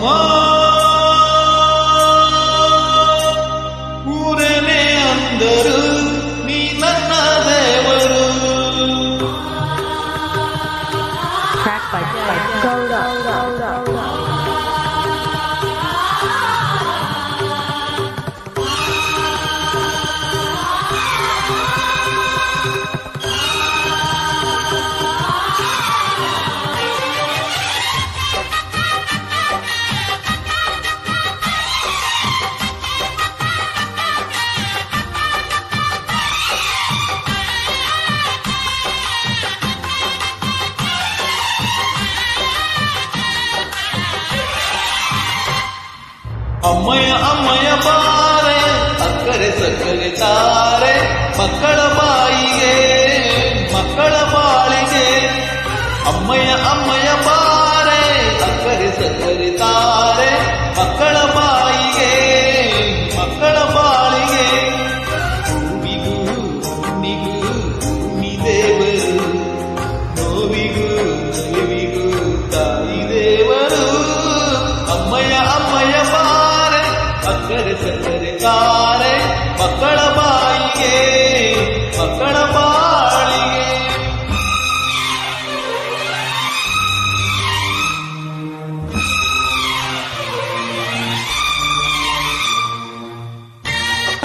ಅಮ್ಮ ಊರನೇ ಅಂದರು ನೀ ನನ್ನ ದೇವರು. ಅಮ್ಮಯ್ಯ ಅಮ್ಮಯ್ಯ ಬಾರೆ ಅಕ್ಕರೆ ಸಕ್ಕರೆ ತಾರೆ ಮಕ್ಕಳ ಬಾಯಿಗೆ ಮಕ್ಕಳ ಬಾಳಿಗೆ. ಅಮ್ಮಯ್ಯ ಅಮ್ಮಯ್ಯ ಬಾರೆ ಅಕ್ಕರೆ ಸಕ್ಕರೆ ತಾರೆ ಮಕ್ಕಳ ಬಾಯಿಗೆ ಮಕ್ಕಳ ಬಾಳಿಗೆ. ಹೂವಿಗೂ ಹುಣ್ಣಿಗೂ ಭೂಮಿ ದೇವರು, ನೋವಿಗೂ ನಲಿವಿಗೂ ತಾಯಿ ದೇವರು. ಅಮ್ಮಯ್ಯ ಅಮ್ಮಯ್ಯ ಅಕ್ಕರೆ ಸಕ್ಕರೆ ತಾರೆ ಮಕ್ಕಳ ಬಾಯಿಗೆ ಮಕ್ಕಳ ಬಾಳಿಗೆ.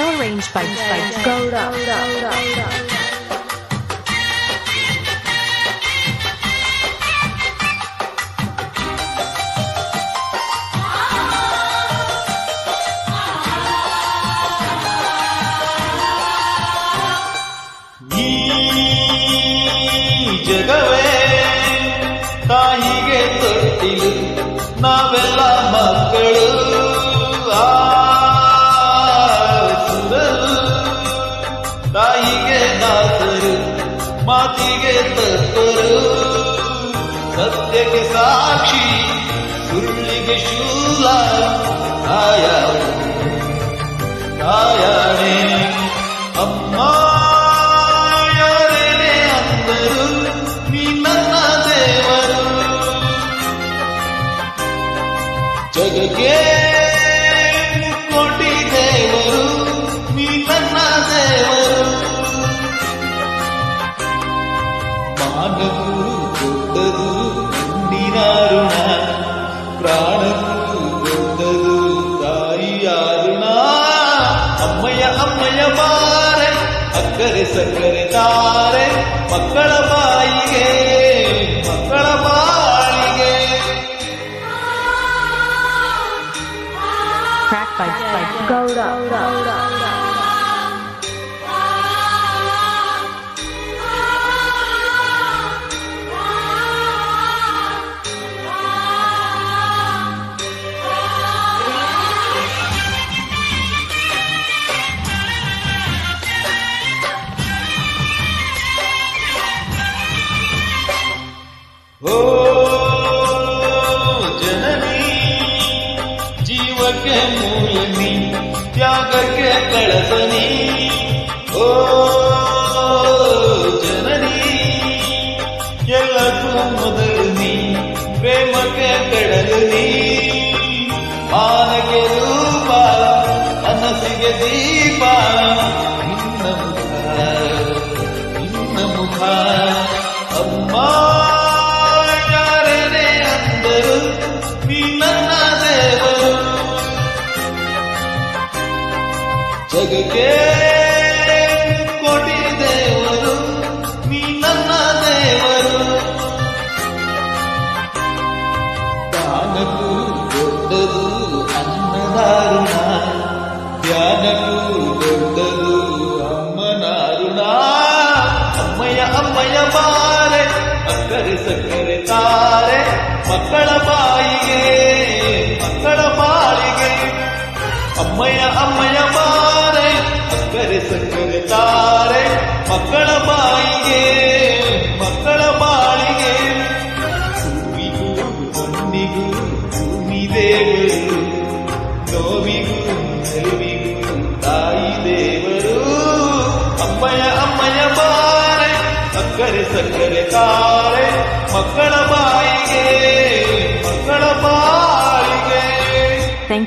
Arranged by Gouda. ಜಗವೇ ತಾಯಿಗೆ ತೊಟ್ಟಿಲು ನಾವೆಲ್ಲ ಮಕ್ಕಳು. ತಾಯಿಗೆ ದಾಸರು ಮಾತಿಗೆ ತತ್ವರು, ಸತ್ಯಕ್ಕೆ ಸಾಕ್ಷಿ ಸುಳ್ಳಿಗೆ ಶೂಲ. ತಾಯಾಣೆ ಅಮ್ಮ ಜಗಕ್ಕೆ ಕೋಟಿ ದೇವರು ನೀ ನನ್ನ ದೇವರು. ಮಾನಕ್ಕೂ ದೊಡ್ಡದು ಹೆಣ್ಣಿನ ಋಣ, ಪ್ರಾಣಕ್ಕೂ ದೊಡ್ಡದು ತಾಯಿಯ ಋಣ. ಅಮ್ಮಯ್ಯ ಅಮ್ಮಯ್ಯ ಬಾರೆ ಅಕ್ಕರೆ ಸಕ್ಕರೆ ತಾರೆ ಮಕ್ಕಳ ಬಾಯಿಗೆ ಮಕ್ಕಳ ಬಾಳಿಗೆ. By Gouda. ಜನನಿ ಜೀವಕ್ಕೆ ಮೂಲನಿ ತ್ಯಾಗಕ್ಕೆ ಕಳಸನಿ. ಓ ಜನನಿ ಎಲ್ಲಕ್ಕೂ ಮೊದಲು ನೀ ಪ್ರೇಮಕ್ಕೆ ಕಡಲು ನೀ. ಮಾನಕ್ಕೆ ರೂಪ ಮನಸ್ಸಿಗೆ ದೀಪ ನಿನ್ನ ಮುಖ ಅಮ್ಮ ಯಾರೇನೇ ಅಂದರು ನೀ ನನ್ನ ದೇವರು. ಜಗಕ್ಕೆ ಕೋಟಿ ದೇವರು ನೀ ನನ್ನ ದೇವರು. ದಾನಕ್ಕೂ ದೊಡ್ಡದು ಅನ್ನದ ಋಣ, ಧ್ಯಾನಕ್ಕೂ ದೊಡ್ಡದು ಅಮ್ಮನ ಋಣ. ಅಮ್ಮಯ್ಯ ಅಮ್ಮಯ್ಯ ಬಾರೆ ಅಕ್ಕರೆ ಸಕ್ಕರೆ ತಾರೆ ಮಕ್ಕಳ ಬಾಯಿಗೆ ಮಕ್ಕಳ ಬಾಳಿಗೆ. ಅಮ್ಮಯ್ಯ ಅಮ್ಮಯ್ಯ ಬಾರೆ ಅಕ್ಕರೆ ಸಕ್ಕರೆ ತಾರೆ ಮಕ್ಕಳ ಬಾಯಿಗೆ ಮಕ್ಕಳ ಬಾಳಿಗೆ. ಹೂವಿಗೂ ಹೊನ್ನಿಗೂ ಭೂಮಿ ದೇವರು, ನೋವಿಗೂ ನಲಿವಿಗೂ ತಾಯಿ ದೇವರು. ಅಮ್ಮಯ್ಯ ಅಮ್ಮಯ್ಯ ಬಾರೆ ಅಕ್ಕರೆ ಸಕ್ಕರೆ ತಾರೆ ಮಕ್ಕಳ ಬಾಯಿಗೆ